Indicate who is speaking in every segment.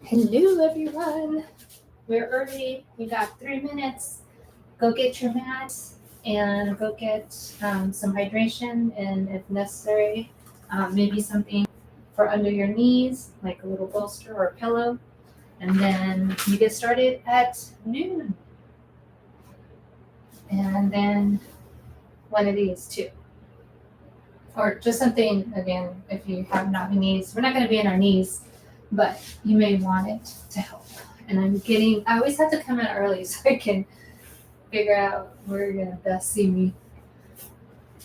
Speaker 1: Hello, everyone. We're early. We got 3 minutes. Go get your mat and go get some hydration, and if necessary, maybe something for under your knees, like a little bolster or a pillow. And then you get started at noon. And then one of these too. Or just something, again, if you have knobby knees. We're not going to be in our knees, but you may want it to help. And I always have to come in early so I can figure out where you're gonna best see me.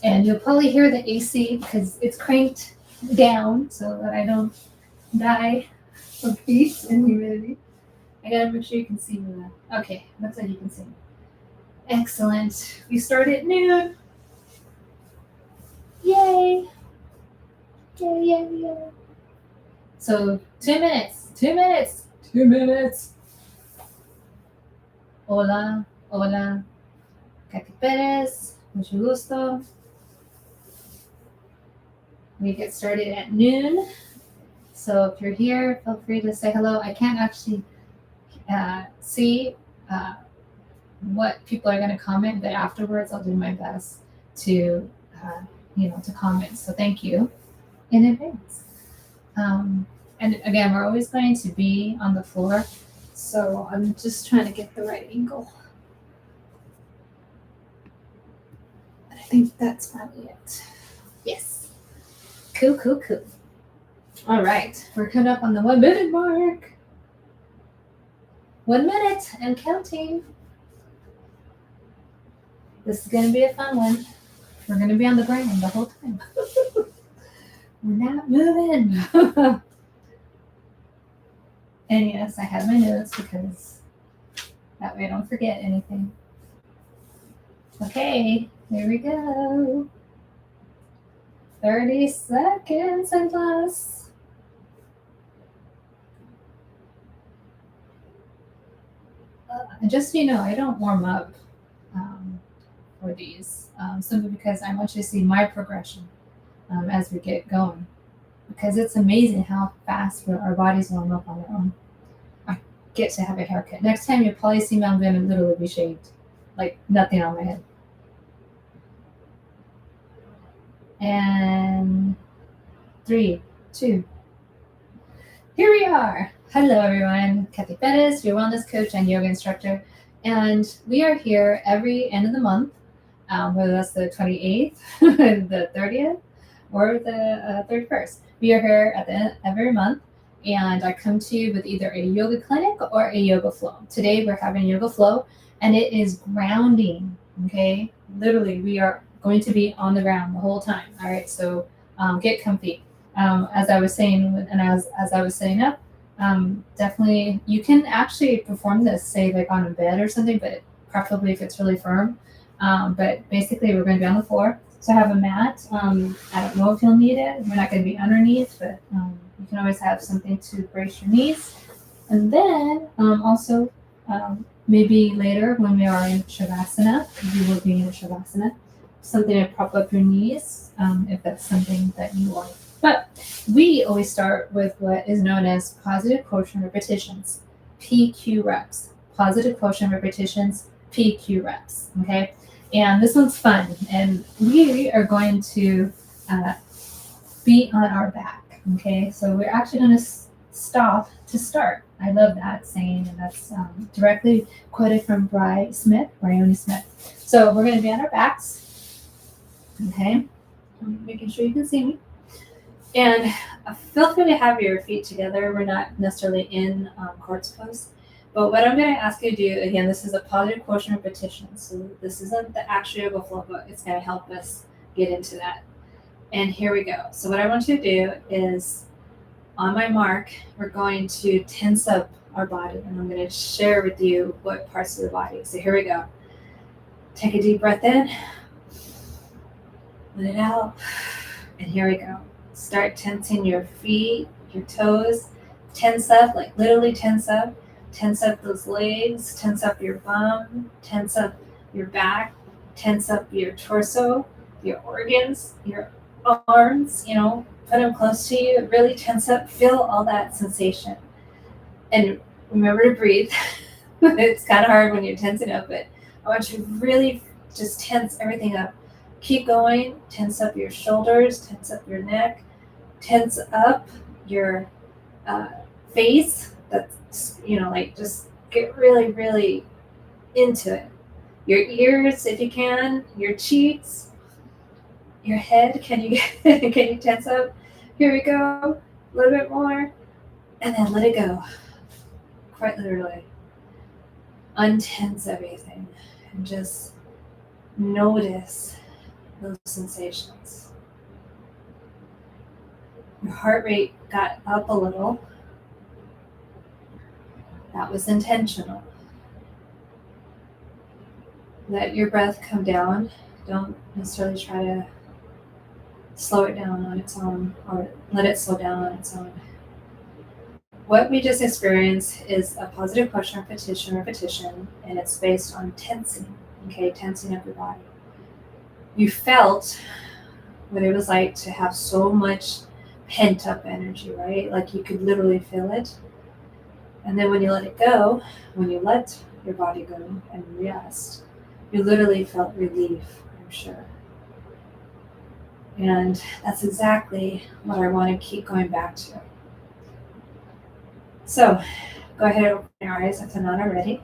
Speaker 1: And you'll probably hear the AC because it's cranked down so that I don't die of heat and humidity. I gotta make sure you can see me now. Okay, looks like you can see me. Excellent. We start at noon. Yay! Yay, yay, yay. So 2 minutes. 2 minutes. 2 minutes. Hola, hola. Cathy Perez, mucho gusto. We get started at noon. So if you're here, feel free to say hello. I can't actually see what people are going to comment, but afterwards I'll do my best to, to comment. So thank you in advance. And again, we're always going to be on the floor. So I'm just trying to get the right angle. I think that's probably it. Yes. Cool. All right. We're coming up on the 1 minute mark. 1 minute and counting. This is going to be a fun one. We're going to be on the ground the whole time. We're not moving. And yes, I have my notes because that way I don't forget anything. Okay, here we go. 30 seconds and less. Just so you know, I don't warm up for these, simply because I want you to see my progression as we get going. Because it's amazing how fast our bodies warm up on their own. I get to have a haircut. Next time you'll probably see me, I'm going to literally be shaved. Like nothing on my head. And 3, 2. Here we are. Hello, everyone. Cathy Perez, your wellness coach and yoga instructor. And we are here every end of the month, whether that's the 28th, the 30th, or the 31st. We are here at the end of every month, and I come to you with either a yoga clinic or a yoga flow. Today, we're having yoga flow, and it is grounding, okay? Literally, we are going to be on the ground the whole time, all right? So get comfy. As I was saying, and as I was setting up, definitely you can actually perform this, say like on a bed or something, but preferably if it's really firm. But basically we're going to be on the floor. So I have a mat. I don't know if you'll need it. We're not going to be underneath, but you can always have something to brace your knees. And then also maybe later when we are in Shavasana, you will be in Shavasana, something to prop up your knees if that's something that you want. But we always start with what is known as positive quotient repetitions, PQ reps. Positive quotient repetitions, PQ reps, okay? And this one's fun. And we are going to be on our back, okay? So we're actually going to stop to start. I love that saying, and that's directly quoted from Bryony Smith. So we're going to be on our backs, okay? I'm making sure you can see me. And feel free to have your feet together. We're not necessarily in corpse pose. But what I'm going to ask you to do, again, this is a positive quotient repetition. So this isn't the actual yoga flow, but it's going to help us get into that. And here we go. So what I want you to do is, on my mark, we're going to tense up our body. And I'm going to share with you what parts of the body. So here we go. Take a deep breath in. Let it out. And here we go. Start tensing your feet, your toes. Tense up, like literally tense up. Tense up those legs. Tense up your bum. Tense up your back. Tense up your torso, your organs, your arms, put them close to you. Really tense up. Feel all that sensation. And remember to breathe. It's kind of hard when you're tensing up, but I want you to really just tense everything up. Keep going. Tense up your shoulders, tense up your neck, tense up your uh, face. That's, like just get really, really into it. Your ears, if you can, your cheeks, your head. Can you can you tense up? Here we go. A little bit more, and then let it go. Quite literally, untense everything, and just notice those sensations. Your heart rate got up a little. That was intentional. Let your breath come down. Don't necessarily try to slow it down on its own or let it slow down on its own. What we just experienced is a positive question repetition, and it's based on tensing, okay, tensing of your body. You felt what it was like to have so much pent up energy, right? Like you could literally feel it. And then when you let it go, when you let your body go and rest, you literally felt relief, I'm sure. And that's exactly what I want to keep going back to. So go ahead and open your eyes if they're not already.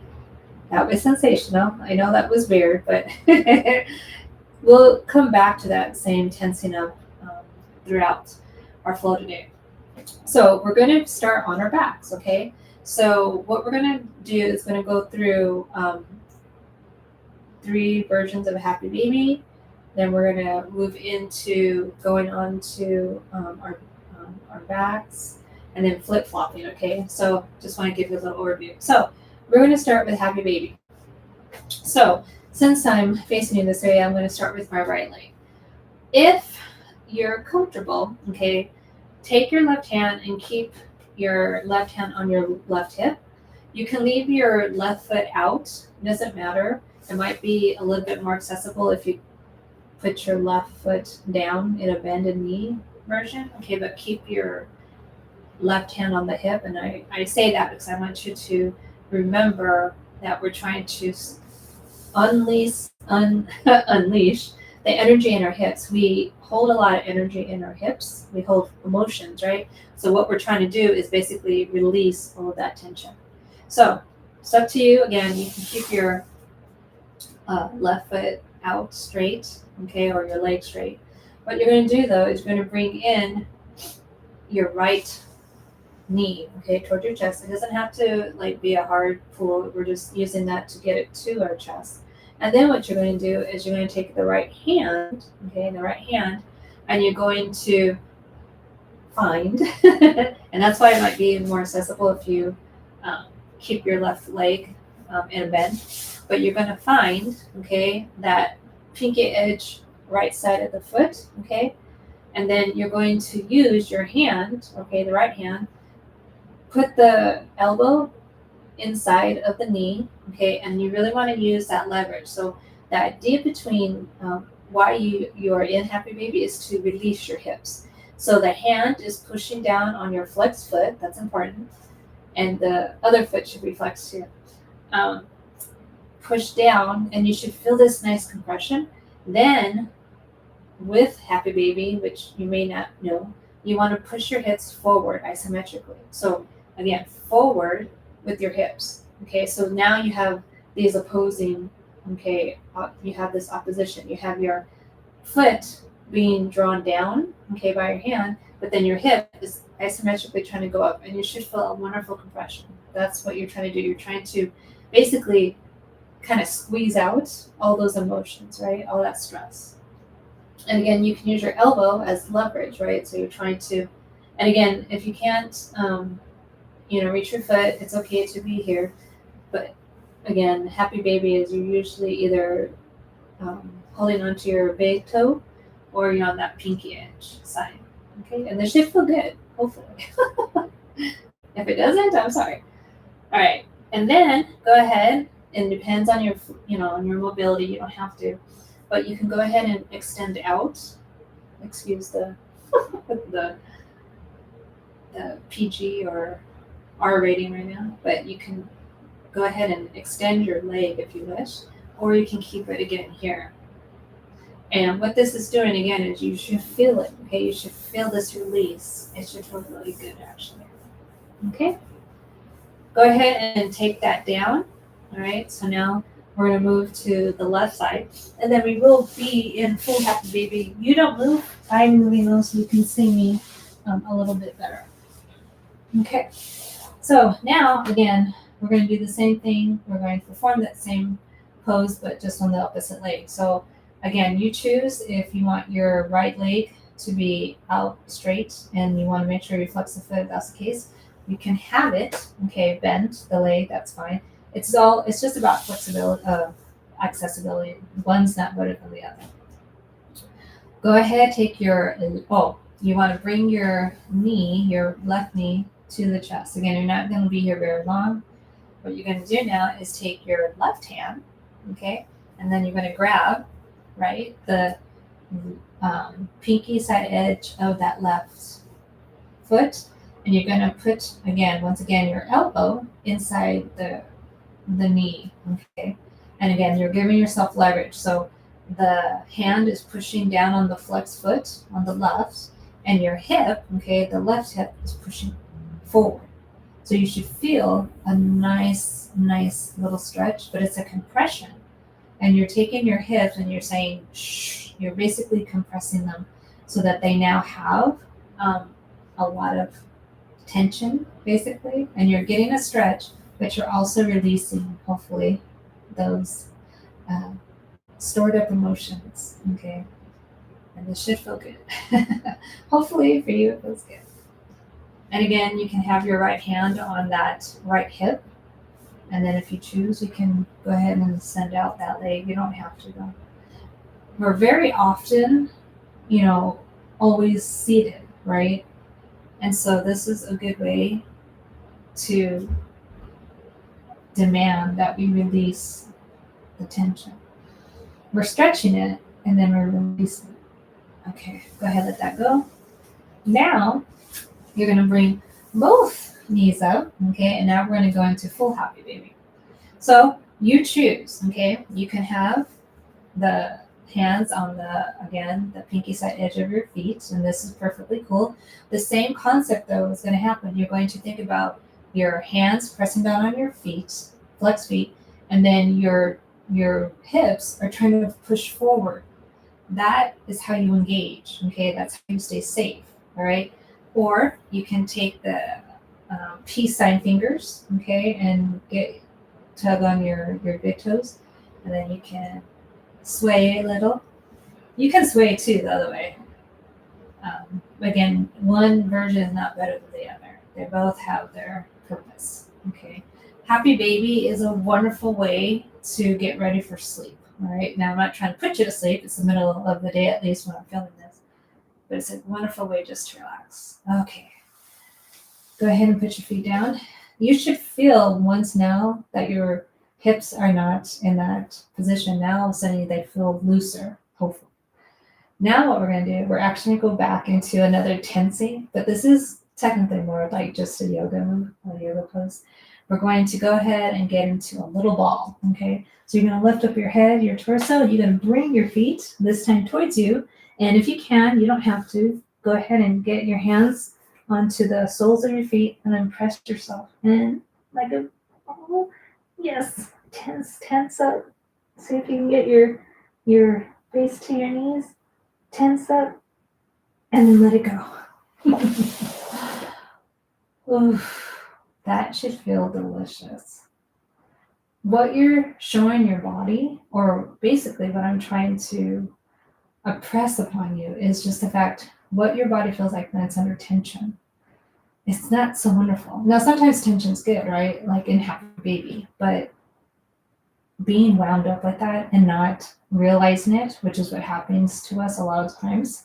Speaker 1: That was sensational. I know that was weird, but we'll come back to that same tensing up throughout our flow today. So we're going to start on our backs, okay? So what we're going to do is going to go through 3 versions of a happy baby. Then we're going to move into going on to our backs and then flip-flopping, okay? So just want to give you a little overview. So we're going to start with happy baby. So since I'm facing you this way, I'm going to start with my right leg. If you're comfortable, okay, take your left hand and keep your left hand on your left hip. You can leave your left foot out. It doesn't matter. It might be a little bit more accessible if you put your left foot down in a bended knee version. Okay, but keep your left hand on the hip. And I say that because I want you to remember that we're trying to unleash the energy in our hips. We hold a lot of energy in our hips. We hold emotions, right? So what we're trying to do is basically release all of that tension. So it's up to you. Again, you can keep your left foot out straight, okay, or your leg straight. What you're going to do though is you're going to bring in your right knee, okay, toward your chest. It doesn't have to like be a hard pull. We're just using that to get it to our chest. And then what you're going to do is you're going to take the right hand, okay, and you're going to find, and that's why it might be more accessible if you keep your left leg in a bend. But you're going to find, okay, that pinky edge right side of the foot, okay, and then you're going to use your hand, okay, the right hand, put the elbow inside of the knee, okay, and you really want to use that leverage. So the idea between why you are in happy baby is to release your hips. So the hand is pushing down on your flexed foot. That's important, and the other foot should be flexed too. Push down, and you should feel this nice compression. Then with happy baby, which you may not know, you want to push your hips forward isometrically. So again, forward with your hips. Okay, so now you have these opposing, okay, you have this opposition. You have your foot being drawn down, okay, by your hand, but then your hip is isometrically trying to go up, and you should feel a wonderful compression. That's what you're trying to do. You're trying to basically kind of squeeze out all those emotions, right? All that stress. And again, you can use your elbow as leverage, right? So you're trying to, and again, if you can't, reach your foot, it's okay to be here. But again, happy baby is you're usually either holding onto your big toe or you're on that pinky edge side. Okay, and this should feel good, hopefully. If it doesn't, I'm sorry. All right, and then go ahead, and it depends on your, on your mobility. You don't have to, but you can go ahead and extend out. Excuse the the PG or R rating right now, but you can go ahead and extend your leg if you wish, or you can keep it again here. And what this is doing again is you should feel it, okay? You should feel this release. It should feel really good actually. Okay? Go ahead and take that down. All right, so now we're gonna move to the left side, and then we will be in full happy baby. You don't move, I'm moving though, so you can see me a little bit better. Okay, so now again, we're gonna do the same thing. We're going to perform that same pose, but just on the opposite leg. So again, you choose if you want your right leg to be out straight and you want to make sure you flex the foot if that's the case. You can have it, okay, bend the leg, that's fine. It's just about flexibility, accessibility. One's not better than the other. Go ahead, take you want to bring your left knee to the chest. Again, you're not going to be here very long. What you're going to do now is take your left hand, okay, and then you're going to grab, right, the pinky side edge of that left foot, and you're going to put, once again, your elbow inside the knee, okay, and again, you're giving yourself leverage. So the hand is pushing down on the flex foot on the left, and your hip, okay, the left hip is pushing forward. So you should feel a nice little stretch, but it's a compression. And you're taking your hips and you're saying, shh, you're basically compressing them so that they now have a lot of tension, basically. And you're getting a stretch, but you're also releasing, hopefully, those stored up emotions, okay? And this should feel good. Hopefully for you, it feels good. And again, you can have your right hand on that right hip. And then if you choose, you can go ahead and send out that leg. You don't have to though. We're very often, always seated, right? And so this is a good way to demand that we release the tension. We're stretching it and then we're releasing it. Okay, go ahead, let that go. Now, you're going to bring both knees up, okay, and now we're going to go into full happy baby. So you choose, okay, you can have the hands on the pinky side edge of your feet, and this is perfectly cool. The same concept though is going to happen. You're going to think about your hands pressing down on your feet, flex feet, and then your hips are trying to push forward. That is how you engage, okay? That's how you stay safe, all right? Or you can take the peace sign fingers, okay, and tug on your big toes, and then you can sway a little. You can sway too the other way. Again, one version is not better than the other. They both have their purpose, okay? Happy baby is a wonderful way to get ready for sleep, all right? Now, I'm not trying to put you to sleep. It's the middle of the day, at least when I'm filming this. But it's a wonderful way just to relax. Okay. Go ahead and put your feet down. You should feel once now that your hips are not in that position. Now, all of a sudden, they feel looser, hopefully. Now what we're going to do, we're actually going to go back into another tensing, but this is technically more like just a yoga move, a yoga pose. We're going to go ahead and get into a little ball, okay? So you're going to lift up your head, your torso. You're going to bring your feet this time towards you. And if you can, you don't have to, go ahead and get your hands onto the soles of your feet and then press yourself in like a ball. Yes, tense up. See if you can get your face to your knees. Tense up and then let it go. Oof, that should feel delicious. What you're showing your body, or basically what I'm trying to impress upon you, is just the fact what your body feels like when it's under tension. It's not so wonderful. Now, sometimes tension's good, right? Like in Happy Baby, but being wound up like that and not realizing it, which is what happens to us a lot of times,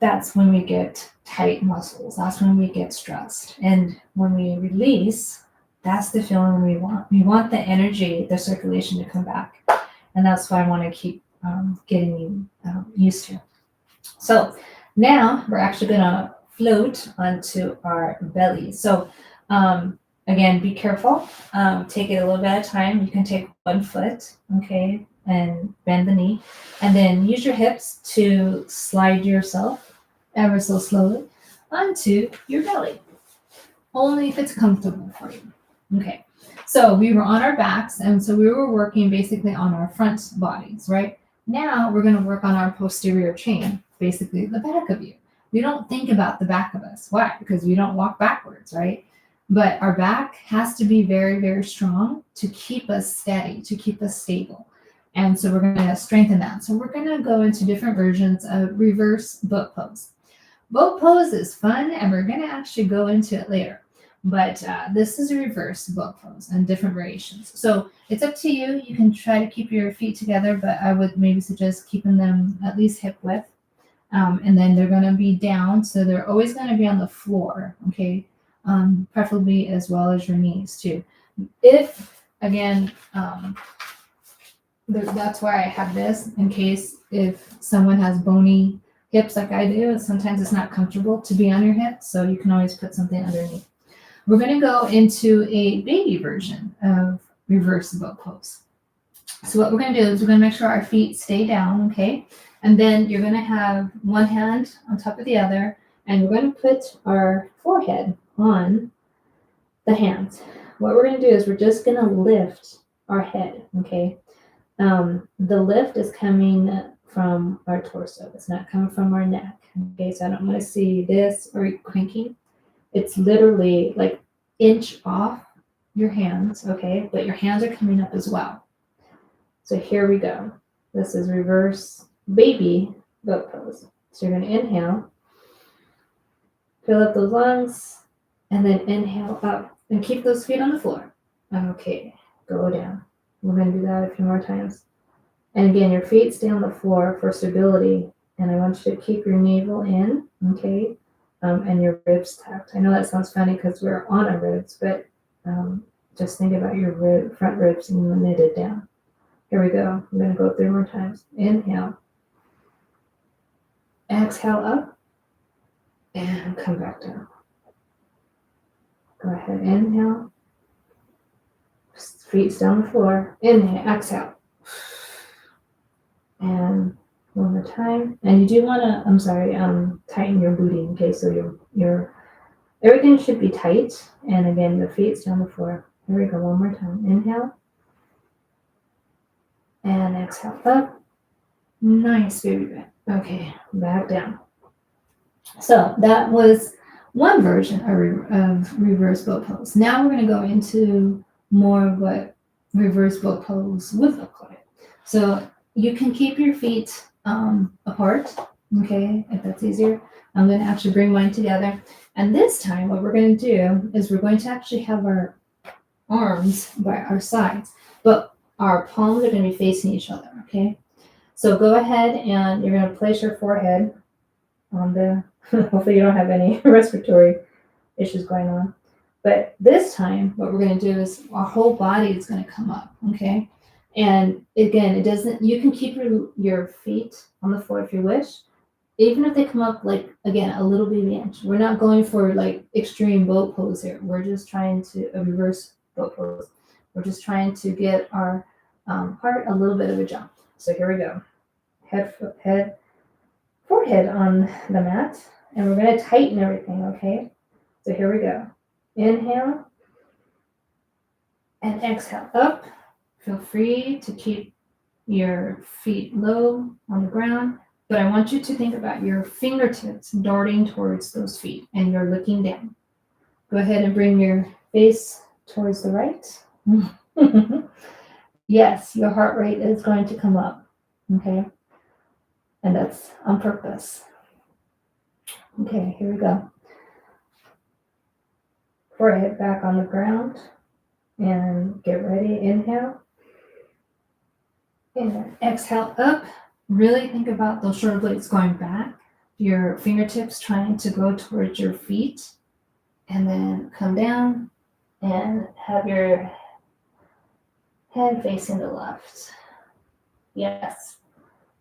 Speaker 1: that's when we get tight muscles. That's when we get stressed. And when we release, that's the feeling we want. We want the energy, the circulation to come back. And that's why I want to keep getting you used to. So now we're actually going to float onto our belly. So Again, be careful. Take it a little bit at a time. You can take 1 foot, okay, and bend the knee. And then use your hips to slide yourself ever so slowly onto your belly. Only if it's comfortable for you. Okay. So we were on our backs, and so we were working basically on our front bodies, right? Now we're going to work on our posterior chain, basically the back of you. We don't think about the back of us. Why? Because we don't walk backwards, right? But our back has to be very, very strong to keep us steady, to keep us stable. And so we're going to strengthen that. So we're going to go into different versions of reverse boat pose. Boat pose is fun, and we're going to actually go into it later. But this is a reverse boat pose and different variations. So it's up to you. You can try to keep your feet together, but I would maybe suggest keeping them at least hip width. And then they're going to be down, so they're always going to be on the floor, okay? Preferably as well as your knees too. If, again, that's why I have this, in case if someone has bony hips like I do, sometimes it's not comfortable to be on your hips, so you can always put something underneath. We're going to go into a baby version of reverse boat pose. So what we're going to do is we're going to make sure our feet stay down, okay? And then you're going to have one hand on top of the other, and we're going to put our forehead on the hands. What we're going to do is we're just going to lift our head, okay? The lift is coming from our torso. It's not coming from our neck, okay? So I don't want to see this or cranking. It's literally like inch off your hands, okay? But your hands are coming up as well. So here we go. This is reverse baby boat pose. So you're going to inhale, fill up those lungs, and then inhale up and keep those feet on the floor. Okay, go down. We're going to do that a few more times. And again, your feet stay on the floor for stability. And I want you to keep your navel in, okay? And your ribs tucked. I know that sounds funny because we're on our ribs, but just think about your front ribs and knitted down. Here we go. I'm going to go 3 more times. Inhale. Exhale up. And come back down. Go ahead. Inhale. Feet stay on the floor. Inhale. Exhale. And one more time. And you do want to, tighten your booty, okay? So your everything should be tight. And again, the feet stay on the floor. Here we go. One more time. Inhale. And exhale up. Nice, baby back. Okay, back down. So that was one version of reverse boat pose. Now we're going to go into more of what reverse boat pose would look like. So you can keep your feet apart, okay, if that's easier. I'm going to actually bring mine together. And this time what we're going to do is we're going to actually have our arms by our sides, but our palms are going to be facing each other, okay? So go ahead and you're going to place your forehead on the, hopefully you don't have any respiratory issues going on. But this time, what we're going to do is our whole body is going to come up, okay? And again, you can keep your feet on the floor if you wish, even if they come up like, again, a little baby inch. We're not going for like extreme boat pose here. We're just trying to, a reverse boat pose. We're just trying to get our heart a little bit of a jump. So here we go. Forehead on the mat, and we're going to tighten everything, okay? So here we go. Inhale and exhale up. Feel free to keep your feet low on the ground, but I want you to think about your fingertips darting towards those feet, and you're looking down. Go ahead and bring your face towards the right. Yes, your heart rate is going to come up, okay? And that's on purpose. Okay, here we go. Forehead back on the ground. And get ready. Inhale. And exhale up. Really think about those shoulder blades going back. Your fingertips trying to go towards your feet. And then come down and have your head facing the left. Yes.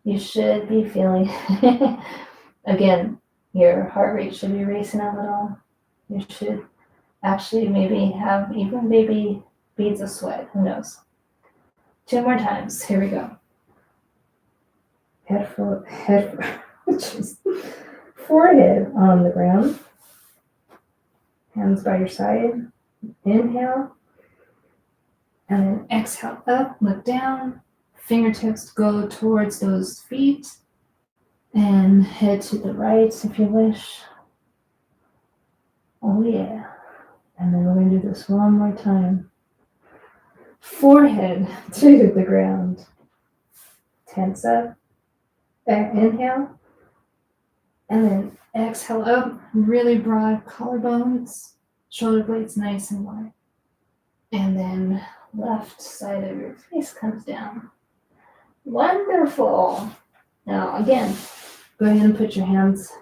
Speaker 1: You should be feeling, again, your heart rate should be racing a little. You should Actually, maybe have even baby beads of sweat. Who knows? 2 more times. Here we go. Jeez. Forehead on the ground. Hands by your side. Inhale. And then exhale up, look down. Fingertips go towards those feet. And head to the right if you wish. Oh yeah. And then we're going to do this one more time. Forehead to the ground. Tense up. Inhale. And then exhale up. Really broad collarbones. Shoulder blades nice and wide. And then left side of your face comes down. Wonderful. Now again, go ahead and put your hands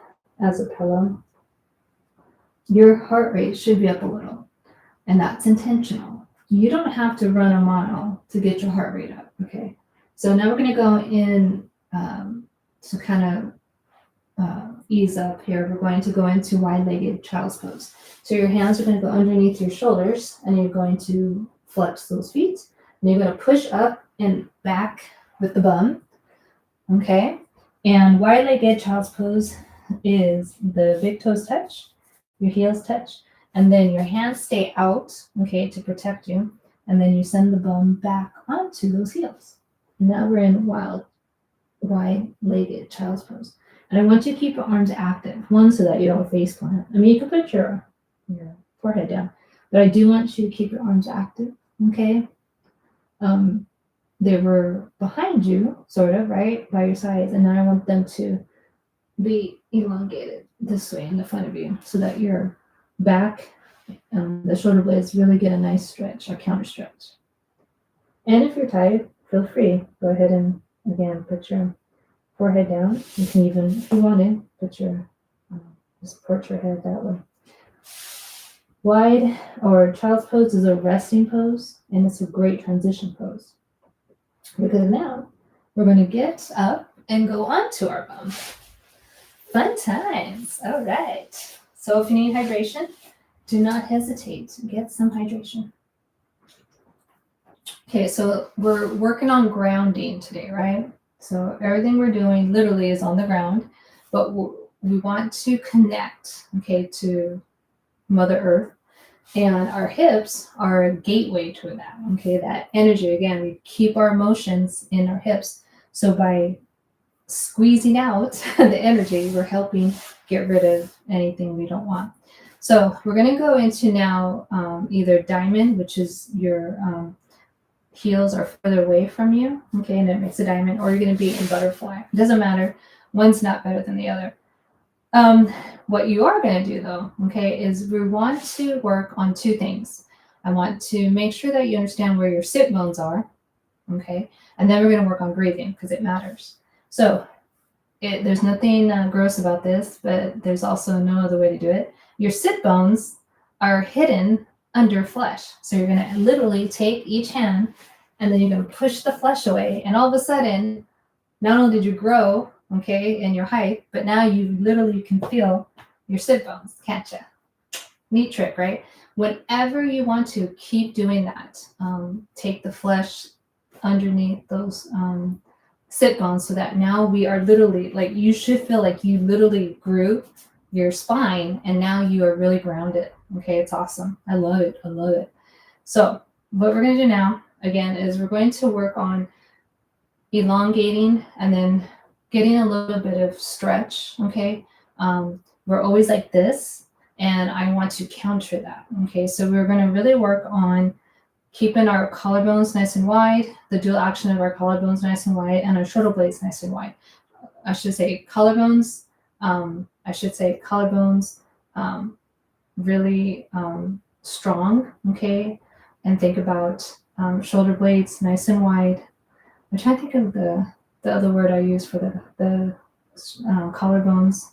Speaker 1: as a pillow. Your heart rate should be up a little, and that's intentional. You don't have to run a mile to get your heart rate up, okay? So now we're going to go in to kind of ease up here. We're going to go into wide-legged child's pose. So your hands are going to go underneath your shoulders, and you're going to flex those feet. And you're going to push up and back with the bum, okay? And wide-legged child's pose is the big toes touch, your heels touch, and then your hands stay out, okay, to protect you, and then you send the bum back onto those heels. Now we're in wide-legged child's pose. And I want you to keep your arms active, one, so that you don't face plant. I mean, you can put your forehead down, but I do want you to keep your arms active, okay? They were behind you, sort of, right, by your sides, and now I want them to be elongated this way in the front of you so that your back and the shoulder blades really get a nice stretch or counter stretch. And if you're tired, feel free. Go ahead and, again, put your forehead down. You can even, if you want to, put your, support your head that way. Wide or child's pose is a resting pose, and it's a great transition pose. Because now we're going to get up and go onto our bum. Fun times. All right. So if you need hydration, do not hesitate to get some hydration. Okay, so we're working on grounding today, right? So everything we're doing literally is on the ground, but we want to connect, okay, to Mother Earth. And our hips are a gateway to that, okay? That energy, again, we keep our emotions in our hips. So by squeezing out the energy, we're helping get rid of anything we don't want. So we're going to go into now either diamond, which is your heels are further away from you, okay, and it makes a diamond, or you're going to be in butterfly. It doesn't matter. One's not better than the other. What you are going to do, though, okay, is we want to work on two things. I want to make sure that you understand where your sit bones are, okay, and then we're going to work on breathing because it matters. So there's nothing gross about this, but there's also no other way to do it. Your sit bones are hidden under flesh. So you're going to literally take each hand and then you're going to push the flesh away. And all of a sudden, not only did you grow, okay, in your height, but now you literally can feel your sit bones, can't you? Neat trick, right? Whenever you want to, keep doing that. Take the flesh underneath those sit bones so that now we are literally, like, you should feel like you literally grew your spine and now you are really grounded. Okay, it's awesome. I love it. I love it. So what we're going to do now, again, is we're going to work on elongating and then getting a little bit of stretch, okay? We're always like this, and I want to counter that, okay? So we're going to really work on keeping our collarbones nice and wide, the dual action of our collarbones nice and wide, and our shoulder blades nice and wide. I should say collarbones, really strong, okay? And think about shoulder blades nice and wide. I'm trying to think of the other word I use for the collarbones,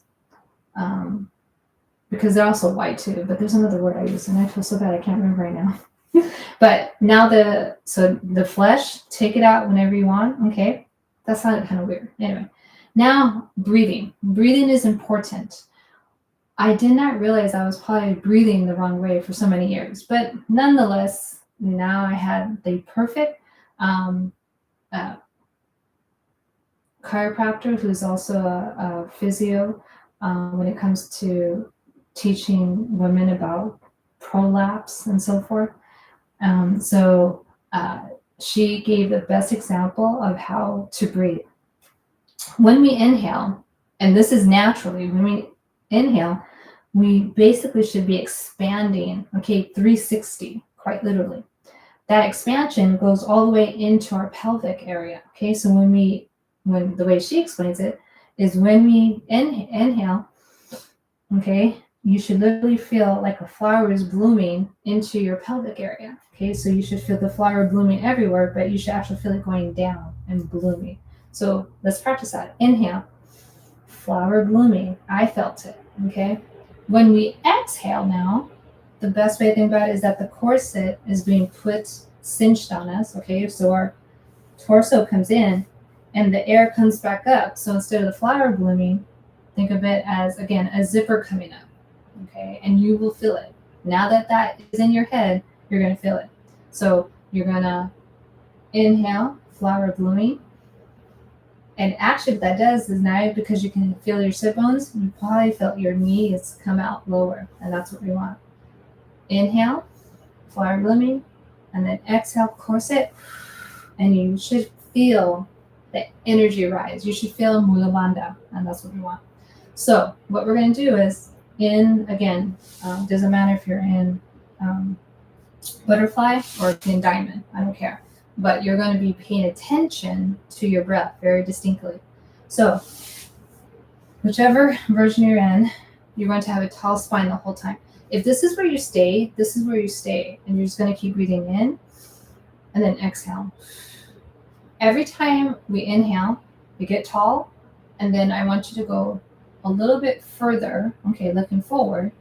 Speaker 1: because they're also wide too, but there's another word I use, and I feel so bad I can't remember right now. But now the flesh, take it out whenever you want, okay? That sounded kind of weird. Anyway, now breathing. Breathing is important. I did not realize I was probably breathing the wrong way for so many years. But nonetheless, now I had the perfect um, uh, chiropractor who's also a physio when it comes to teaching women about prolapse and so forth. So she gave the best example of how to breathe. When we inhale, and this is naturally, when we inhale, we basically should be expanding, okay, 360, quite literally. That expansion goes all the way into our pelvic area, okay? So when the way she explains it is when we inhale, okay, you should literally feel like a flower is blooming into your pelvic area, okay? So you should feel the flower blooming everywhere, but you should actually feel it going down and blooming. So let's practice that. Inhale, flower blooming. I felt it, okay? When we exhale now, the best way to think about it is that the corset is being put cinched on us, okay? So our torso comes in and the air comes back up. So instead of the flower blooming, think of it as, again, a zipper coming up, okay? And you will feel it. Now that that is in your head, you're going to feel it. So you're going to inhale, flower blooming. And actually what that does is now, because you can feel your sit bones, you probably felt your knees come out lower. And that's what we want. Inhale, flower blooming, and then exhale, corset. And you should feel the energy rise. You should feel mulabandha, and that's what we want. So what we're going to do is, doesn't matter if you're in butterfly or in diamond, I don't care. But you're going to be paying attention to your breath very distinctly. So whichever version you're in, you're going to have a tall spine the whole time. If this is where you stay, this is where you stay. And you're just going to keep breathing in and then exhale. Every time we inhale, we get tall. And then I want you to go a little bit further, okay, looking forward,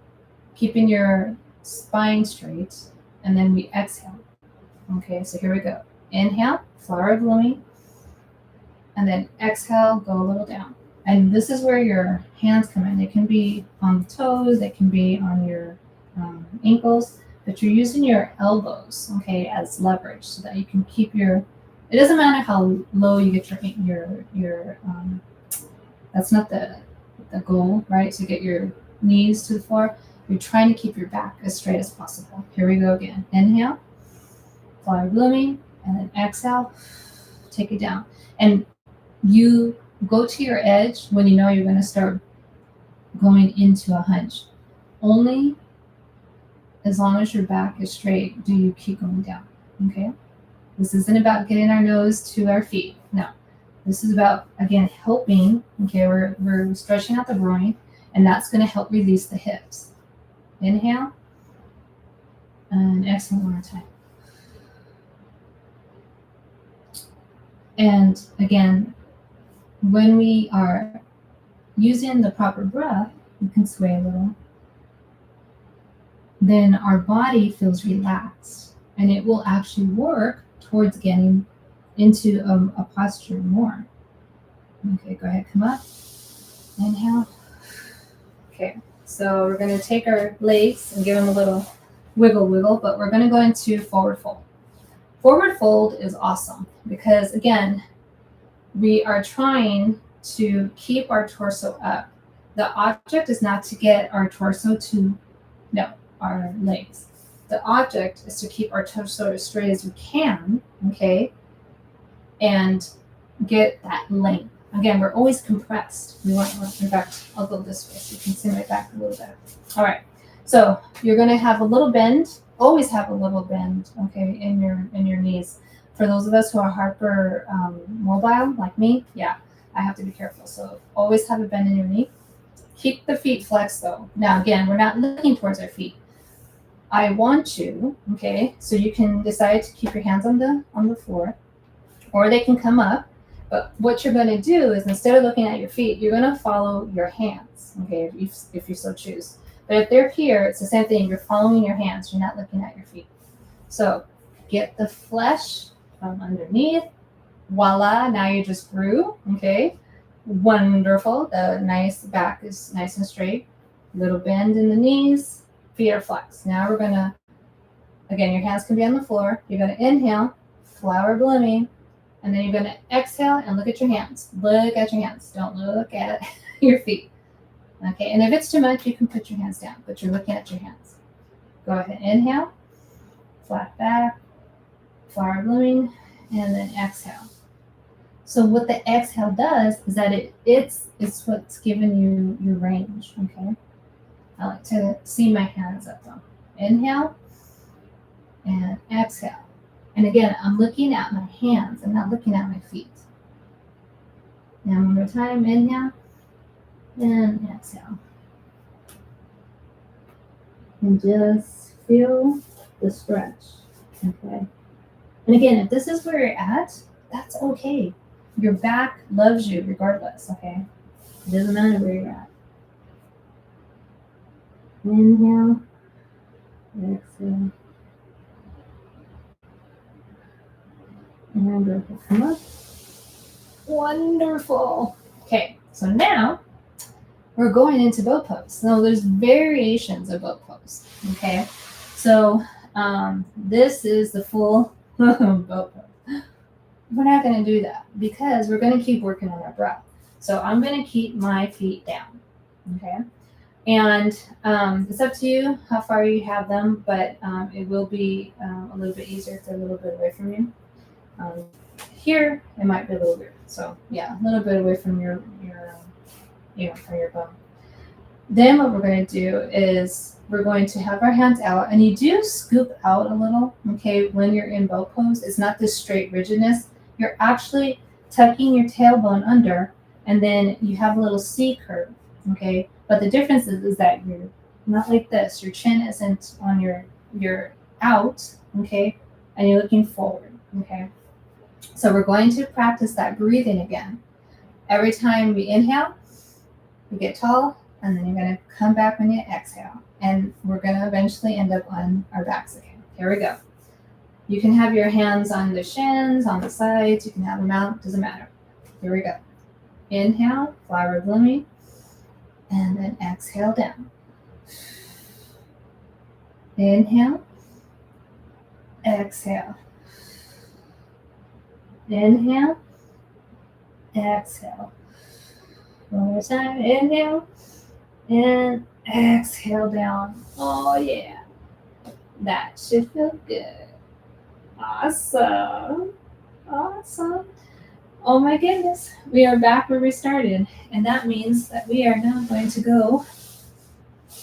Speaker 1: keeping your spine straight. And then we exhale. Okay, so here we go. Inhale, flower blooming. And then exhale, go a little down. And this is where your hands come in. They can be on the toes, they can be on your ankles, but you're using your elbows, okay, as leverage so that you can keep your. It doesn't matter how low you get your that's not the goal, right? To get your knees to the floor. You're trying to keep your back as straight as possible. Here we go again. Inhale, flower blooming, and then exhale, take it down. And you go to your edge when you know you're going to start going into a hunch. Only as long as your back is straight do you keep going down, okay? This isn't about getting our nose to our feet. No. This is about, again, helping, okay? We're stretching out the groin, and that's going to help release the hips. Inhale, and exhale one more time. And again, when we are using the proper breath, you can sway a little, then our body feels relaxed, and it will actually work towards getting into a posture more. Okay, go ahead, come up. Inhale. Okay, so we're going to take our legs and give them a little wiggle, but we're going to go into forward fold. Forward fold is awesome because, again, we are trying to keep our torso up. The object is not to get our torso to, no, our legs. The object is to keep our torso as straight as we can, okay, and get that length. Again, we're always compressed. We want, in fact, I'll go this way so you can see my back a little bit. All right, so you're going to have a little bend. Always have a little bend, okay, in your knees. For those of us who are hyper mobile, like me, yeah, I have to be careful. So always have a bend in your knee. Keep the feet flexed though. Now again, we're not looking towards our feet. I want you, okay, so you can decide to keep your hands on the floor, or they can come up. But what you're going to do is, instead of looking at your feet, you're going to follow your hands, okay, if you so choose. But if they're here, it's the same thing. You're following your hands. You're not looking at your feet. So get the flesh from underneath. Voila, now you just grew, okay? Wonderful. The nice back is nice and straight. Little bend in the knees, feet are flexed. Now we're gonna, again, your hands can be on the floor. You're gonna inhale, flower blooming, and then you're gonna exhale and look at your hands. Look at your hands. Don't look at your feet. Okay, and if it's too much, you can put your hands down, but you're looking at your hands. Go ahead, inhale, flat back, flower blooming, and then exhale. So what the exhale does is that it's what's giving you your range. Okay, I like to see my hands up though. Inhale and exhale. And again, I'm looking at my hands. I'm not looking at my feet. Now one more time. Inhale and exhale. And just feel the stretch. Okay. And again, if this is where you're at, that's okay. Your back loves you regardless. Okay. It doesn't matter where you're at. Inhale. Exhale. And come up. Wonderful. Okay, so now we're going into boat pose. So there's variations of boat pose. Okay, so this is the full boat pose. We're not going to do that because we're going to keep working on our breath. So I'm going to keep my feet down. Okay, and it's up to you how far you have them, but it will be a little bit easier if they're a little bit away from you. Here it might be a little weird, so yeah, a little bit away from your from your bum. Then what we're going to do is we're going to have our hands out, and you do scoop out a little. Okay, when you're in boat pose, it's not this straight rigidness. You're actually tucking your tailbone under, and then you have a little C curve. Okay, but the difference is that you're not like this. Your chin isn't on your out. Okay, and you're looking forward. Okay. So we're going to practice that breathing again. Every time we inhale, we get tall, and then you're going to come back when you exhale. And we're going to eventually end up on our backs again. Here we go. You can have your hands on the shins, on the sides. You can have them out. Doesn't matter. Here we go. Inhale, flower blooming, and then exhale down. Inhale, exhale. Inhale, exhale. One more time. Inhale and exhale down. Oh, yeah. That should feel good. Awesome. Awesome. Oh, my goodness. We are back where we started. And that means that we are now going to go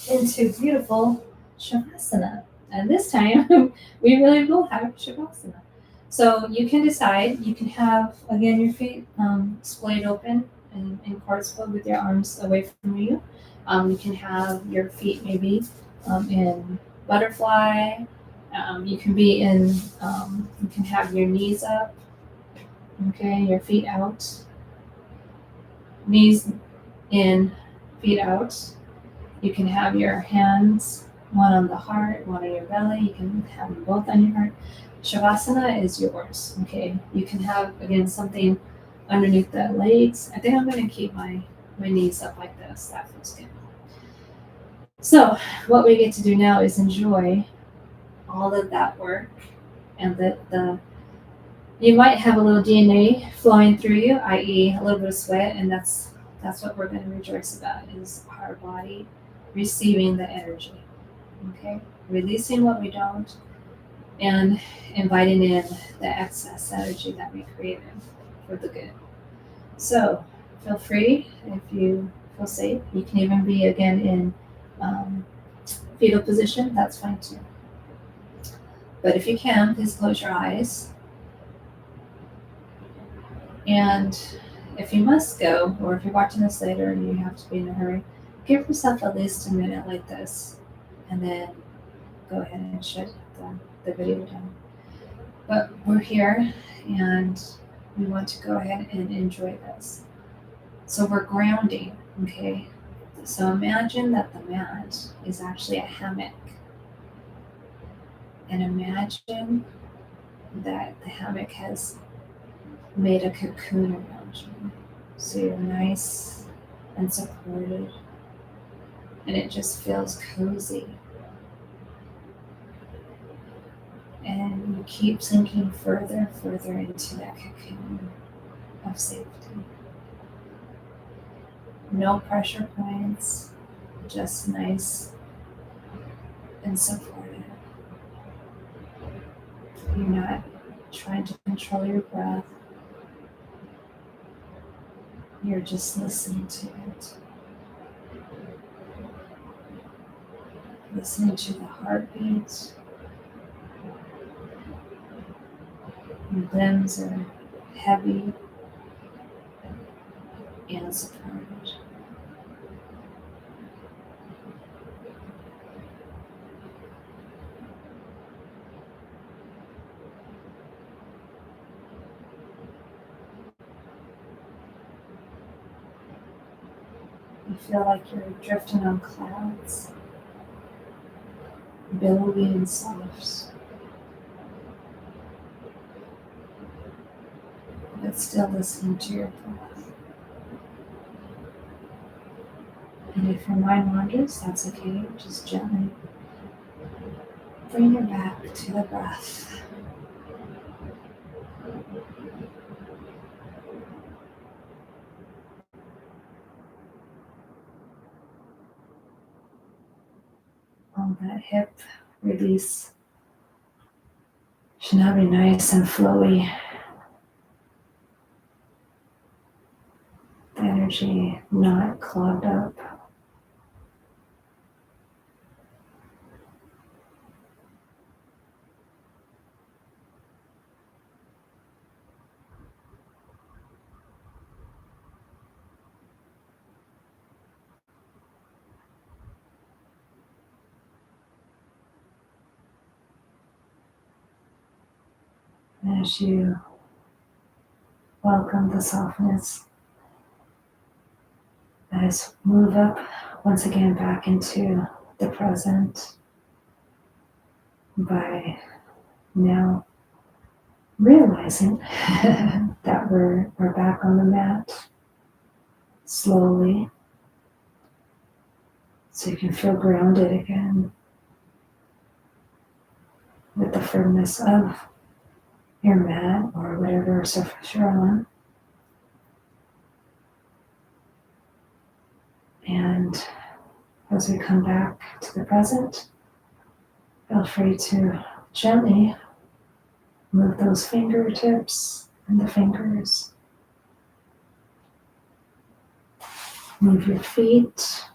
Speaker 1: into beautiful Shavasana. And this time, we really will have Shavasana. So you can decide, you can have, again, your feet splayed open and in cordscrow with your arms away from you. You can have your feet maybe in butterfly. You can be in, you can have your knees up, okay, your feet out. Knees in, feet out. You can have your hands, one on the heart, one on your belly. You can have them both on your heart. Shavasana is yours, okay? You can have, again, something underneath the legs. I think I'm going to keep my knees up like this. That feels good. So what we get to do now is enjoy all of that work, and you might have a little DNA flowing through you, i.e. a little bit of sweat, and that's what we're going to rejoice about, is our body receiving the energy, okay? Releasing what we don't, and inviting in the excess energy that we created for the good. So feel free, if you feel safe. You can even be, again, in fetal position. That's fine too. But if you can, please close your eyes. And if you must go, or if you're watching this later and you have to be in a hurry, give yourself at least a minute like this, and then go ahead and shut the video down. But we're here, and we want to go ahead and enjoy this. So we're grounding, okay? So imagine that the mat is actually a hammock. And imagine that the hammock has made a cocoon around you. So you're nice and supported. and it just feels cozy. And you keep sinking further and further into that cocoon of safety. No pressure points, just nice and supportive. You're not trying to control your breath. You're just listening to it. Listening to the heartbeat. Your limbs are heavy and supported. You feel like you're drifting on clouds, billowy and soft, but still listening to your breath. And if your mind wanders, that's okay. Just gently bring it back to the breath. On that hip release should now be nice and flowy. The energy not clogged up. As you welcome the softness, as move up once again back into the present by now realizing that we're back on the mat slowly, so you can feel grounded again with the firmness of your mat or whatever surface you're on. And as we come back to the present, feel free to gently move those fingertips and the fingers. Move your feet.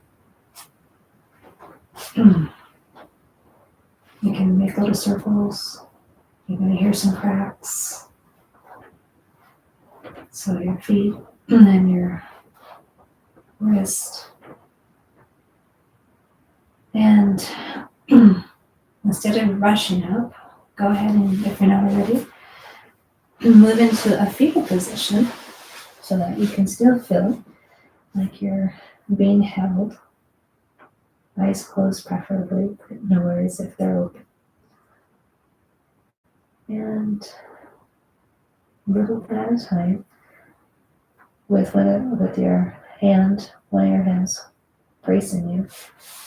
Speaker 1: You can make little circles. You're going to hear some cracks. So your feet and your wrist. And instead of rushing up, go ahead and, if you're not already, move into a fetal position so that you can still feel like you're being held. Eyes closed preferably, but no worries if they're open. And a little bit at a time, with your hand, one of your hands bracing you,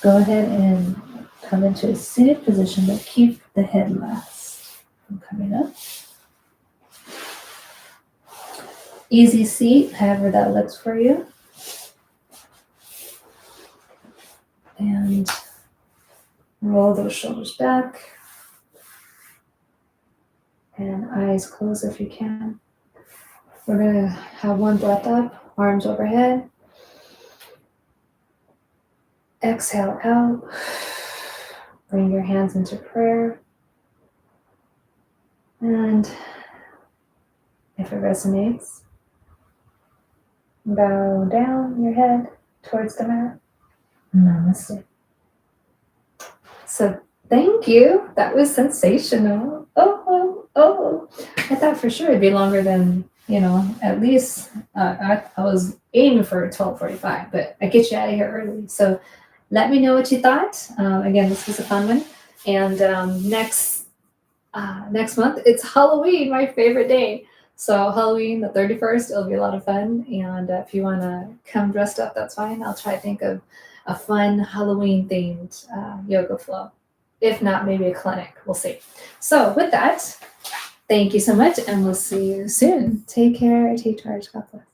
Speaker 1: go ahead and come into a seated position, but keep the head last from coming up. Easy seat, however that looks for you. And roll those shoulders back. And eyes closed if you can. We're going to have one breath up, arms overhead. Exhale out. Bring your hands into prayer. And if it resonates, bow down your head towards the mat. Namaste. So thank you. That was sensational. Oh. I thought for sure it'd be longer than, at least I was aiming for 12:45, but I get you out of here early. So let me know what you thought. Again, this was a fun one. And next month, it's Halloween, my favorite day. So Halloween, the 31st, it'll be a lot of fun. And if you want to come dressed up, that's fine. I'll try to think of a fun Halloween themed yoga flow. If not, maybe a clinic. We'll see. So with that, thank you so much, and we'll see you soon. Take care. Take charge. God bless.